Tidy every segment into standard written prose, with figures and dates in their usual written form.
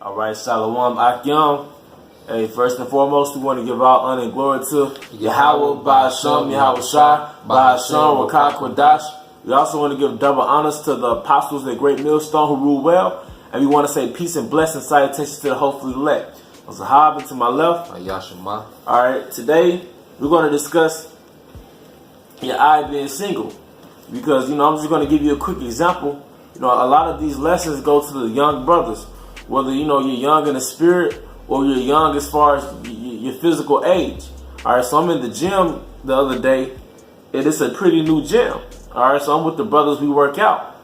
All right, Shalom Akyam. Hey, first and foremost, we want to give all honor and glory to Yahweh, Ba'ashem, Yahweh Shai, Ba'ashem, Rakah Kodash. We also want to give double honors to the apostles of the great millstone who rule well. And we want to say peace and blessing, salutations to the hopefully elect. Zahab to my left. Yashima. All right, today we're going to discuss your eye being single. Because, I'm just going to give you a quick example. A lot of these lessons go to the young brothers. Whether, you're young in the spirit or you're young as far as your physical age. All right, so I'm in the gym the other day, and it's a pretty new gym. All right, so I'm with the brothers we work out.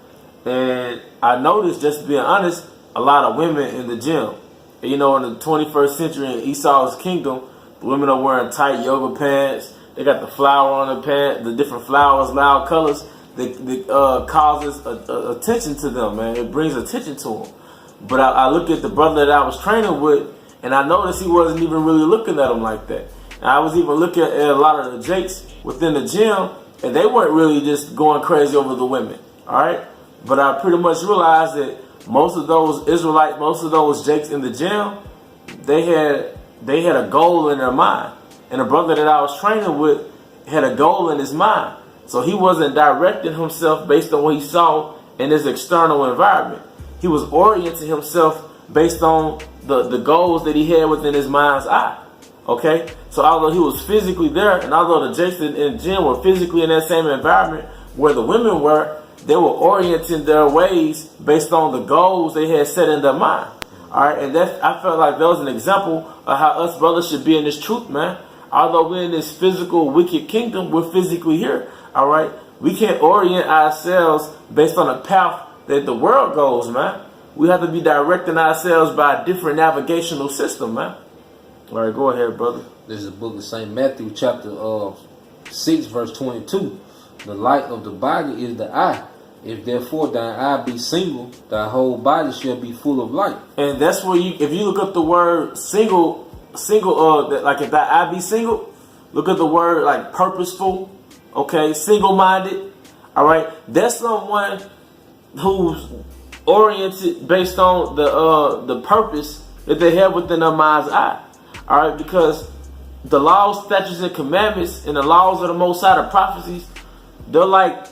And I noticed, just to be honest, a lot of women in the gym. And, in the 21st century in Esau's kingdom, the women are wearing tight yoga pants. They got the flower on the pants, the different flowers, loud colors. That causes attention to them, man. It brings attention to them. But I look at the brother that I was training with, and I noticed he wasn't even really looking at them like that. And I was even looking at a lot of the jakes within the gym, and they weren't really just going crazy over the women, all right? But I pretty much realized that most of those Israelites, most of those jakes in the gym, they had a goal in their mind. And the brother that I was training with had a goal in his mind. So he wasn't directing himself based on what he saw in his external environment. He was orienting himself based on the goals that he had within his mind's eye. Okay? So although he was physically there, and although the jakes in the gym were physically in that same environment where the women were, they were orienting their ways based on the goals they had set in their mind. Alright, and I felt like that was an example of how us brothers should be in this truth, man. Although we're in this physical wicked kingdom, we're physically here. Alright? We can't orient ourselves based on a path that the world goes, man. We have to be directing ourselves by a different navigational system, man. All right, go ahead, brother. This is the book of St. Matthew, chapter 6, verse 22. The light of the body is the eye. If therefore thine eye be single, thy whole body shall be full of light. And that's where if you look up the word single, like if thy eye be single, look at the word like purposeful, okay, single-minded. All right, that's someone who's oriented based on the purpose that they have within their mind's eye. All right, because the laws, statutes, and commandments, and the laws of the Most High, the prophecies, they're like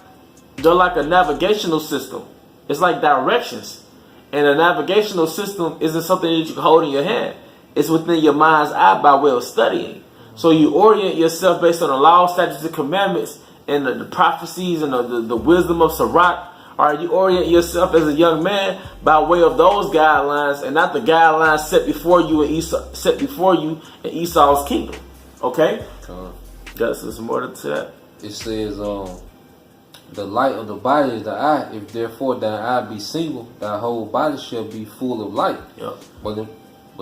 a navigational system. It's like directions, and a navigational system isn't something that you can hold in your hand. It's within your mind's eye by way of studying. So you orient yourself based on the laws, statutes, and commandments, and the prophecies, and the wisdom of Sirach. All right, you orient yourself as a young man by way of those guidelines, and not the guidelines set before you in Esau's kingdom. Okay? Got some more to that. It says, the light of the body is the eye. If therefore thine eye be single, thy whole body shall be full of light. Yep. But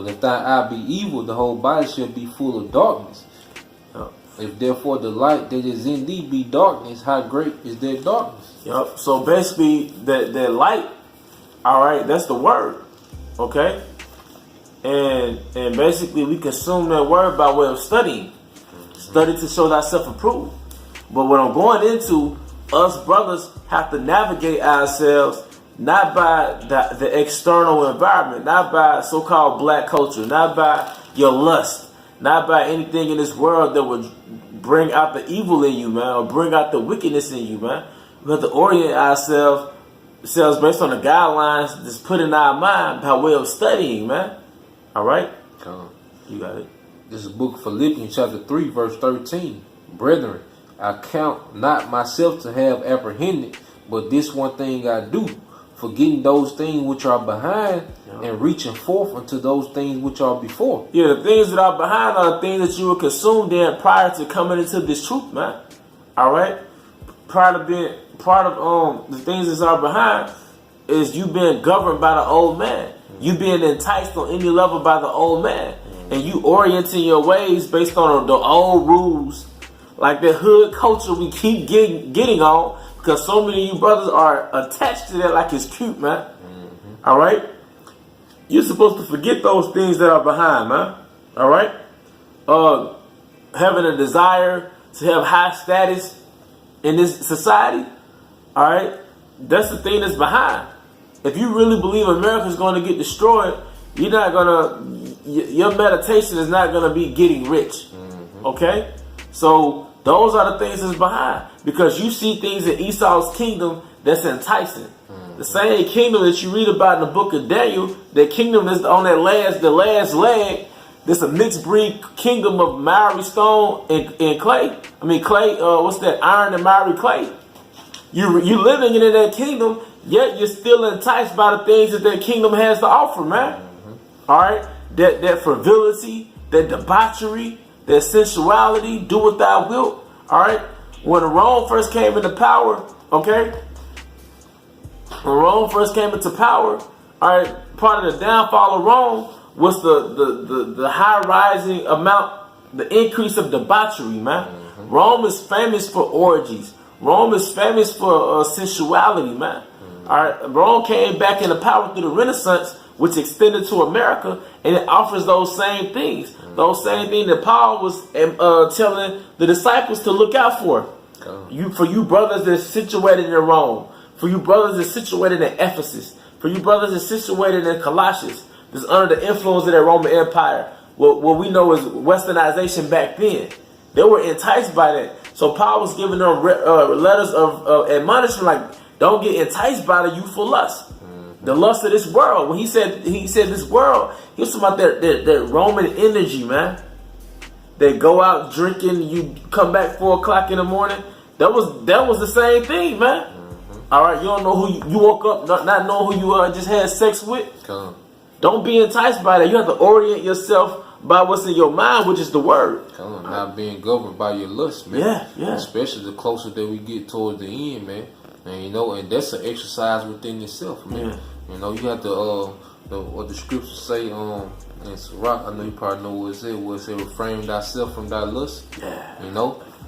if thine eye be evil, the whole body shall be full of darkness. Yep. If therefore the light that is in thee be darkness, how great is their darkness? Yep. So basically, that light, all right, that's the word, okay? And basically, we consume that word by way of studying. Study to show thyself approved. But what I'm going into, us brothers have to navigate ourselves not by the external environment, not by so-called black culture, not by your lust, not by anything in this world that would bring out the evil in you, man, or bring out the wickedness in you, man. We have to orient ourselves based on the guidelines that's put in our mind by way of studying, man. All right? You got it. This is book of Philippians chapter 3, verse 13. Brethren, I count not myself to have apprehended, but this one thing I do, forgetting those things which are behind and reaching forth unto those things which are before. Yeah, the things that are behind are the things that you were consumed in prior to coming into this truth, man. All right? Part of the things that are behind is you being governed by the old man. You being enticed on any level by the old man. And you orienting your ways based on the old rules. Like the hood culture we keep getting on. Because so many of you brothers are attached to that like it's cute, man. All right? You're supposed to forget those things that are behind, man. All right? Having a desire to have high status in this society, all right? That's the thing that's behind. If you really believe America is going to get destroyed, you're not gonna, your meditation is not gonna be getting rich. Okay? So those are the things that's behind. Because you see things in Esau's kingdom that's enticing. The same kingdom that you read about in the book of Daniel, that kingdom is on the last leg. There's a mixed breed kingdom of miry stone and clay. I mean clay, what's that? Iron and miry clay. You living in that kingdom, yet you're still enticed by the things that kingdom has to offer, man. All right? That frivolity, that debauchery, that sensuality, do what thou wilt. All right? When Rome first came into power, okay? When Rome first came into power, all right, part of the downfall of Rome was the high rising amount, the increase of debauchery, man. Rome is famous for orgies. Rome is famous for sensuality, man. All right, Rome came back into power through the Renaissance, which extended to America, and it offers those same things. Those same things that Paul was telling the disciples to look out for. For you brothers that's situated in Rome, for you brothers that's situated in Ephesus, for you brothers that's situated in Colossus, that's under the influence of that Roman Empire. What we know is westernization back then. They were enticed by that. So Paul was giving them letters of admonishment, like, don't get enticed by the youthful lust. The lust of this world. When he said this world, he was talking about that Roman energy, man. They go out drinking, you come back 4 o'clock in the morning. That was the same thing, man. All right, you don't know who you woke up not knowing who you just had sex with. Don't be enticed by that. You have to orient yourself by what's in your mind, which is the word. Not being governed by your lust, man. Yeah. Especially the closer that we get towards the end, man. And and that's an exercise within itself, man. Yeah. You have to what the scriptures say in Sirach, I know you probably know what it said, refrain thyself from thy lust. Yeah.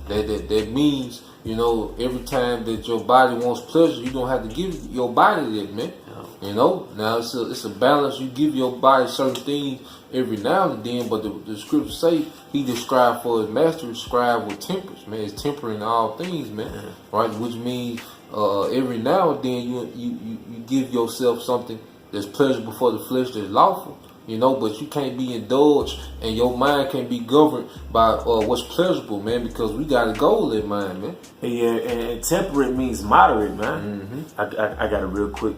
That means, every time that your body wants pleasure, you don't have to give your body that, man. Now it's a balance. You give your body certain things every now and then, but the scriptures say he described for his master, described with tempers, man. It's tempering all things, man. Right? Which means every now and then you give yourself something that's pleasurable for the flesh, that's lawful. But you can't be indulged, and your mind can't be governed by what's pleasurable, man, because we got a goal in mind, man. Yeah, and temperate means moderate, man. I got it real quick.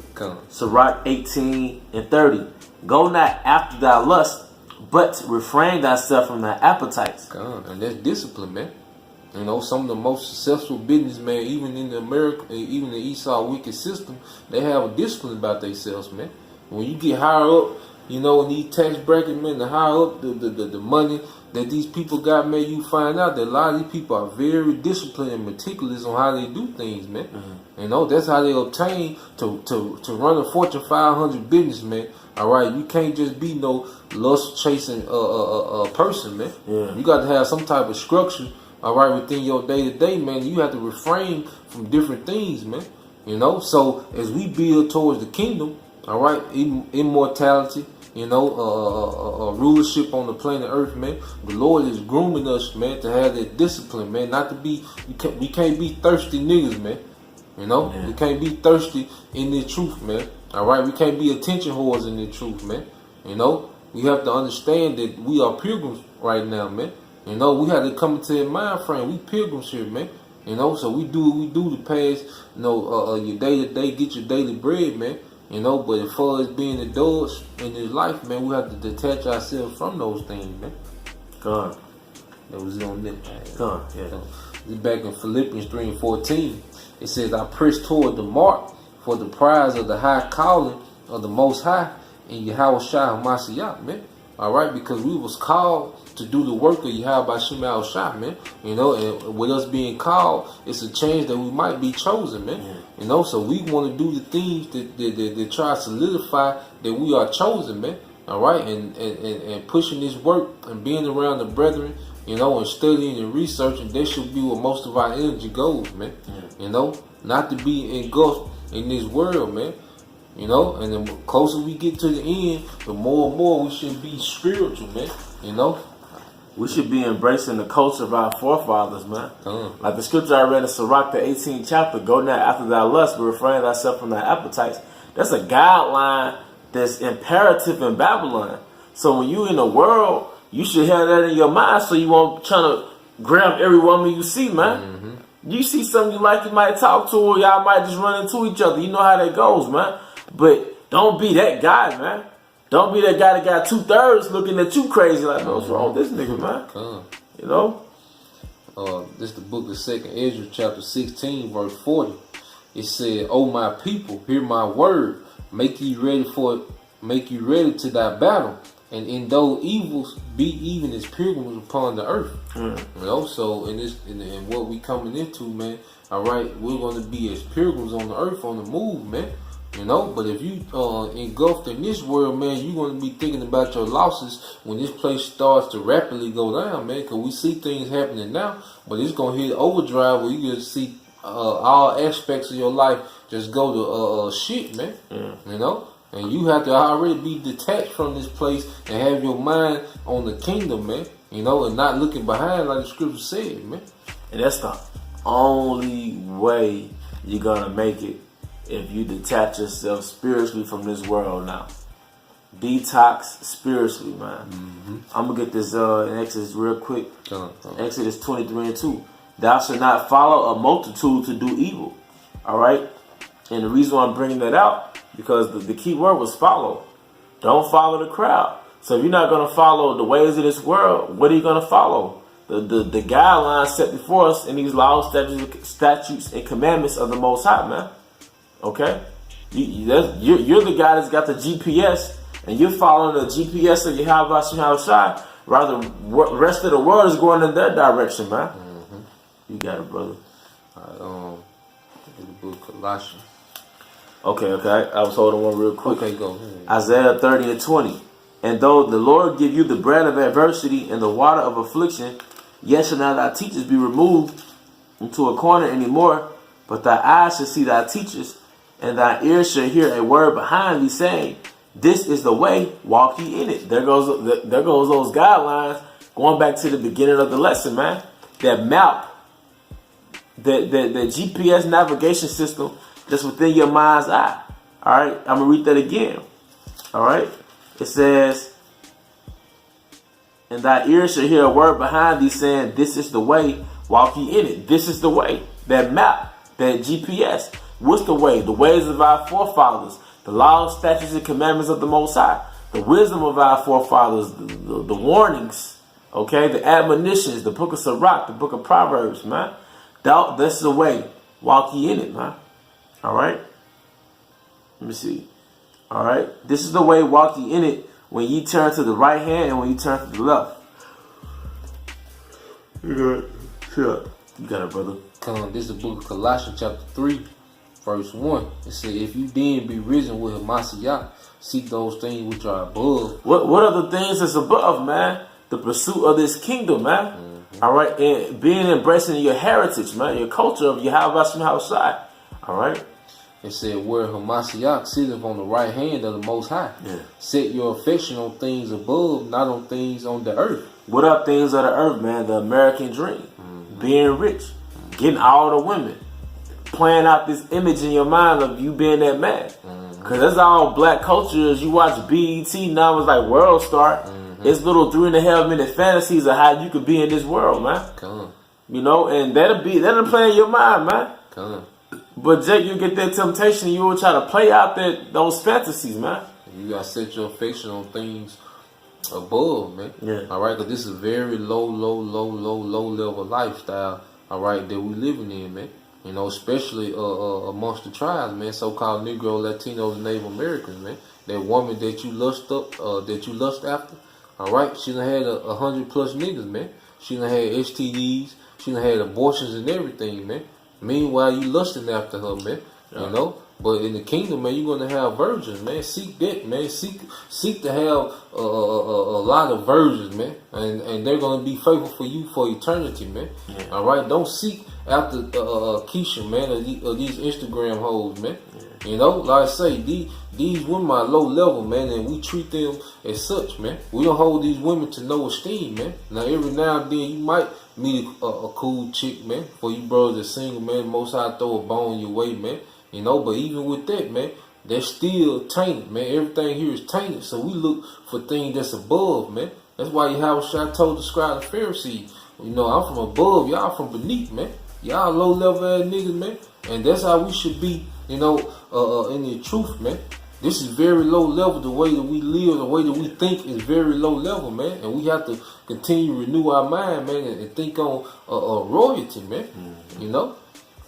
Sirach 18:30. Go not after thy lust, but refrain thyself from thy appetites. And that's discipline, man. Some of the most successful businessmen, even in even the Esau wicked system, they have a discipline about themselves, man. When you get higher up, in these tax brackets, man, the higher up the money that these people got, man, you find out that a lot of these people are very disciplined and meticulous on how they do things, man. That's how they obtain to run a Fortune 500 business, man. All right, you can't just be no lust chasing person, man. You got to have some type of structure, all right, within your day to day, man. You have to refrain from different things, man. So as we build towards the kingdom, all right, immortality, rulership on the planet Earth, man. The Lord is grooming us, man, to have that discipline, man. Not to be, we can't be thirsty niggas, man. We can't be thirsty in the truth, man. All right, we can't be attention whores in the truth, man. We have to understand that we are pilgrims right now, man. We have to come into that mind frame. We pilgrims here, man. So we do what we do to pass, your day to day, get your daily bread, man. But as far as being indulged in this life, man, we have to detach ourselves from those things, man. God. That was on that. God, yeah. So, back in Philippians 3:14, it says, I press toward the mark for the prize of the high calling of the Most High in Yahweh Shai HaMashiach, man. All right, because we was called to do the work of Yahweh Shai Shai, man. And with us being called, it's a chance that we might be chosen, man. So we want to do the things that try to solidify that we are chosen, man. All right, and pushing this work and being around the brethren, and studying and researching, that should be where most of our energy goes, man. Not to be engulfed in this world, man. And the closer we get to the end, the more and more we should be spiritual, man. We should be embracing the culture of our forefathers, man. Like the scripture I read in Sirach, the 18th chapter, go not after thy lust, but refrain thyself from thy appetites. That's a guideline that's imperative in Babylon. So when you in the world, you should have that in your mind so you won't try to grab every woman you see, man. You see something you like, you might talk to her, y'all might just run into each other. You know how that goes, man. But don't be that guy, man. Don't be that guy that got 2/3 looking at you crazy like, what's wrong with this nigga, man? You know? This is the book of 2nd Ezra, chapter 16, verse 40. It said, "O my people, hear my word. Make you ready to thy battle. And in those evils, be even as pilgrims upon the earth." You know, so in what we coming into, man, all right, we're going to be as pilgrims on the earth, on the move, man. You know, but if you engulfed in this world, man, you're going to be thinking about your losses when this place starts to rapidly go down, man, because we see things happening now, but it's going to hit overdrive where you just see all aspects of your life just go to shit, man. You know? And you have to already be detached from this place and have your mind on the kingdom, man. You know, and not looking behind like the scripture said, man. And that's the only way you're going to make it, if you detach yourself spiritually from this world now. Detox spiritually, man. I'm going to get this in Exodus real quick. Exodus 23:2. Thou shalt not follow a multitude to do evil. All right? And the reason why I'm bringing that out, because the key word was follow. Don't follow the crowd. So if you're not going to follow the ways of this world, what are you going to follow? The guidelines set before us in these laws, statutes, and commandments of the Most High, man. Okay? You're the guy that's got the GPS, and you're following the GPS of Yahweh Shai Shai. Rather, the rest of the world is going in their direction, man. You got it, brother. All right, in the book of Colossians. Okay. I was holding one real quick. Okay, go ahead. Isaiah 30:20. And though the Lord give you the bread of adversity and the water of affliction, yet shall not thy teachers be removed into a corner anymore, but thy eyes shall see thy teachers, and thy ears shall hear a word behind thee saying, this is the way, walk ye in it. There goes those guidelines, going back to the beginning of the lesson, man. That map, the GPS navigation system that's within your mind's eye. All right, I'm going to read that again. All right, it says, and thy ears shall hear a word behind thee saying, this is the way, walk ye in it. This is the way. That map, that GPS. What's the way? The ways of our forefathers, the laws, statutes, and commandments of the Most High, the wisdom of our forefathers, the warnings, okay, the admonitions, the book of Sirach, the book of Proverbs, man. That's the way. Walk ye in it, man. All right. Let me see. All right. This is the way, walk ye in it, when ye turn to the right hand and when you turn to the left. You got it, brother. This is the book of Colossians chapter 3, verse 1. It says, if you then be risen with Hamashiach, seek those things which are above. What are the things that's above, man? The pursuit of this kingdom, man. All right. And being embracing your heritage, man, your culture of Yahweh Shai. All right. It said, where Hamashiach sitteth on the right hand of the Most High. Yeah. Set your affection on things above, not on things on the earth. What are things of the earth, man? The American dream. Being rich. Getting all the women. Playing out this image in your mind of you being that man. Because that's all black culture is. You watch BET, now it's like World Star. It's little 3.5-minute fantasies of how you could be in this world, man. You know, and that'll play in your mind, man. But Jake, you get that temptation, you will try to play out those fantasies, man. You gotta set your affection on things above, man. Yeah. All right, because this is a very low level lifestyle. All right, that we living in, man. You know, especially amongst the tribes, man. So-called Negro, Latino, and Native Americans, man. That woman that you lust after. All right, she done had 100+ niggas, man. She done had STDs. She done had abortions and everything, man. Meanwhile, you lusting after her, man. You know? But in the kingdom, man, you're going to have virgins, man. Seek that, man. Seek to have a lot of virgins, man. And they're going to be faithful for you for eternity, man. Yeah. All right? Don't seek after Keisha, man, or these Instagram hoes, man. Yeah. You know? Like I say, these women are low level, man, and we treat them as such, man. We don't hold these women to no esteem, man. Now, every now and then, you might meet a cool chick, man. For you brothers that single, man, Most High throw a bone your way, man. You know, but even with that, man, that's still tainted, man. Everything here is tainted. So we look for things that's above, man. That's why Yahushua told the scribes and Pharisees, you know, I'm from above, y'all from beneath, man. Y'all low level ass niggas, man. And that's how we should be, you know, in the truth, man. This is very low level. The way that we live, the way that we think is very low level, man. And we have to continue to renew our mind, man, and think on royalty, man. Mm-hmm. You know?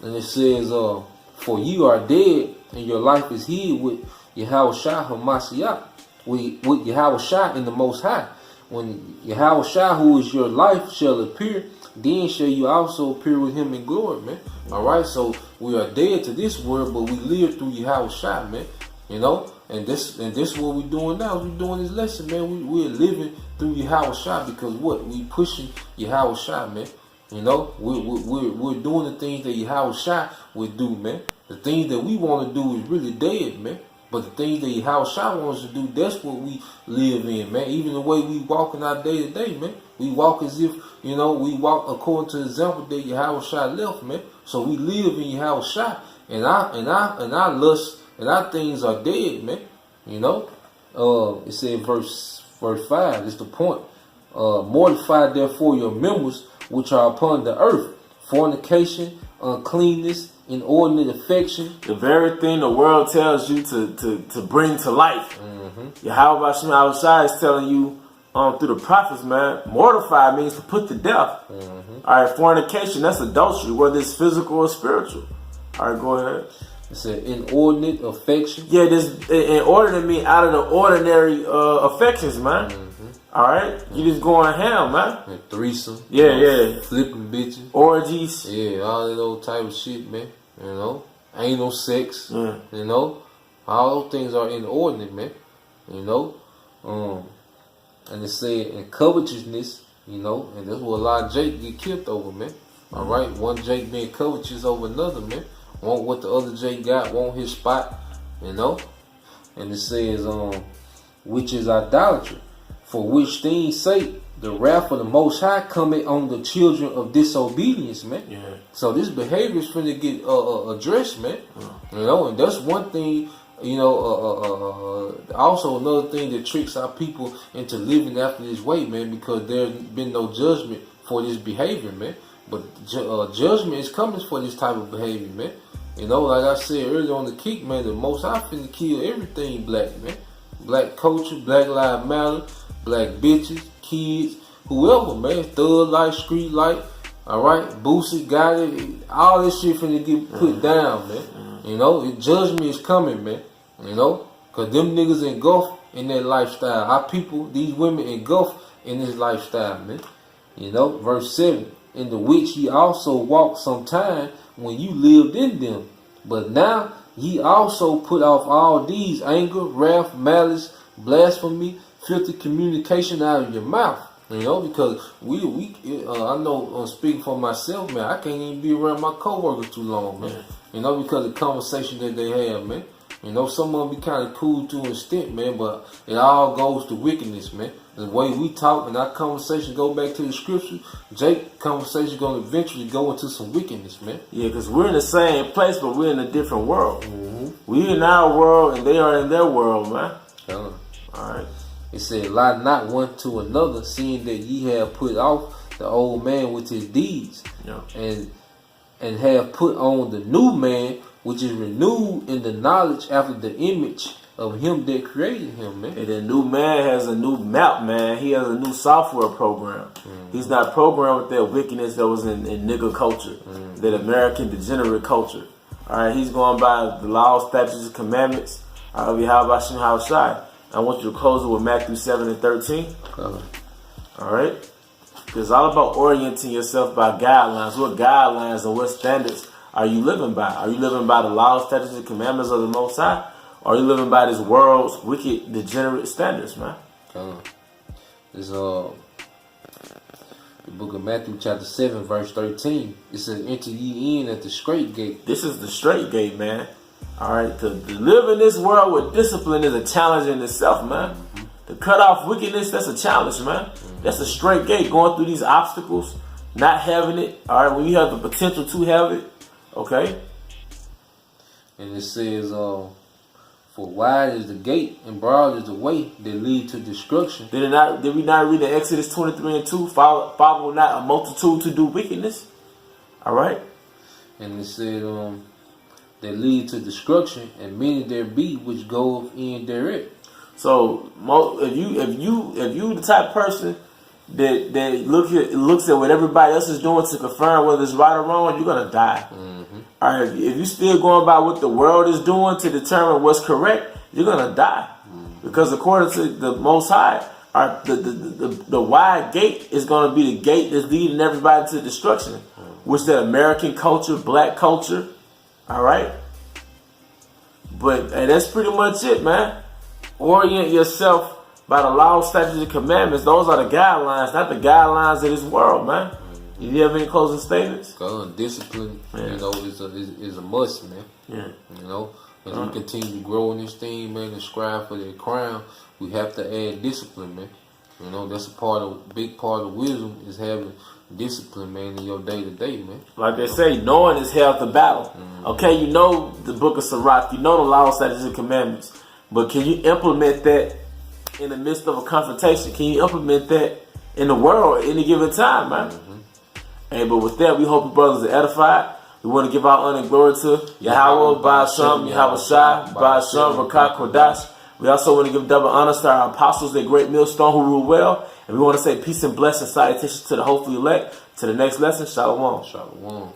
And it says, for you are dead and your life is hid with Yahushua Hamashiach, with Yahushua in the Most High. When Yahushua, who is your life, shall appear, then shall you also appear with him in glory, man. All right, so we are dead to this world, but we live through Yahushua, man. You know, and this what we're doing now. We're doing this lesson, man. We're living through Yahushua because what? We pushing Yahushua, man. You know, we're doing the things that Yahushua would do, man. The things that we want to do is really dead, man. But the things that Yahushua wants to do, that's what we live in, man. Even the way we walk in our day to day, man. We walk as if, you know, we walk according to the example that Yahushua left, man. So we live in Yahushua, and our lust and our things are dead, man. You know, it said verse 5. It's the point. Mortify therefore your members which are upon the earth: fornication, uncleanness, inordinate affection. The very thing the world tells you to bring to life. Mm-hmm. Yahweh Shai is telling you through the prophets, man. Mortify means to put to death. Mm-hmm. All right, fornication, that's adultery, whether it's physical or spiritual. All right, go ahead. It's an inordinate affection. Yeah, this inordinate mean out of the ordinary affections, man. Mm-hmm. All right, you just going ham, man. And threesome. Yeah, yeah. Flipping bitches. Orgies. Yeah, all that old type of shit, man. You know, anal sex. You know, all those things are inordinate, man. You know, and it said in covetousness, you know, and that's what a lot of Jake get killed over, man. All right, one Jake being covetous over another, man. Want what the other Jake got, want his spot, you know. And it says, which is idolatry, for which things sake the wrath of the Most High cometh on the children of disobedience, man. Yeah. So this behavior is finna get addressed, man. You know, and that's one thing. You know, also another thing that tricks our people into living after this way, man, because there's been no judgment for this behavior, man. But judgment is coming for this type of behavior, man. You know, like I said earlier on the kick, man, the Most High finna kill everything black, man. Black culture, Black Lives Matter, black bitches, kids, whoever, man. Thug life, street life, all right. Boosie got it. All this shit finna get put down, man. You know, judgment is coming, man. You know, cause them niggas engulfed in that lifestyle. Our people, these women engulfed in this lifestyle, man. You know, verse 7. In the which ye also walked sometime when you lived in them. But now ye also put off all these: anger, wrath, malice, blasphemy, filthy communication out of your mouth. You know, because I know, speaking for myself, man, I can't even be around my coworkers too long, man. You know, because of the conversation that they have, man. You know, some of them be kind of cool to an extent, man, but it all goes to wickedness, man. The way we talk and our conversation go back to the scripture, Jake's conversation going to eventually go into some wickedness, man. Yeah, because we're in the same place, but we're in a different world. Mm-hmm. We in our world and they are in their world, man. All right. It said, lie not one to another, seeing that ye have put off the old man with his deeds, and have put on the new man, which is renewed in the knowledge after the image of him that created him, man. And the new man has a new map, man. He has a new software program. Mm-hmm. He's not programmed with that wickedness that was in nigger culture, that American degenerate culture. All right, he's going by the laws, statutes, and commandments. How about Shem Haushai? I want you to close it with Matthew 7 and 13. All right? Because it's all about orienting yourself by guidelines. What guidelines and what standards are you living by? Are you living by the laws, statutes, and commandments of the Most High? Or are you living by this world's wicked, degenerate standards, man? It's the book of Matthew chapter 7, verse 13. It says, enter ye in at the straight gate. This is the straight gate, man. All right, to live in this world with discipline is a challenge in itself, man. Mm-hmm. To cut off wickedness, that's a challenge, man. Mm-hmm. That's a straight gate, going through these obstacles, not having it. All right, when you have the potential to have it, okay? And it says, For wide is the gate and broad is the way that lead to destruction. Did we not read in Exodus 23:2? Follow not a multitude to do wickedness. All right. And it said, that lead to destruction, and many there be which go in thereat. So if you the type of person that looks at what everybody else is doing to confirm whether it's right or wrong, you're gonna die. All right, if you still going by what the world is doing to determine what's correct, you're gonna die. Because according to the Most High, the wide gate is gonna be the gate that's leading everybody to destruction, which that American culture, black culture. All right, but that's pretty much it, man. Orient yourself by the law, statutes, and commandments. Those are the guidelines, not the guidelines of this world, man. You have any closing statements? Discipline, is a must, man. Yeah. As we continue to grow in this thing, man, and strive for that crown, we have to add discipline, man. That's big part of wisdom is having discipline, man, in your day to day, man. Like they say, knowing is half the battle. Okay, you know the book of Sirach, you know the law, statutes, and commandments, but can you implement that in the midst of a confrontation? Can you implement that in the world at any given time, man? Hey, but with that, we hope you brothers are edified. We want to give our honor and glory to Yahweh, Ba'ashem, Yahweh Shai, Ba'ashem, Rakah Kodash. We also want to give double honors to our apostles, that great millstone who rule well. And we want to say peace and blessings, salutations to the hopeful elect. To the next lesson, Shalom. Shalom.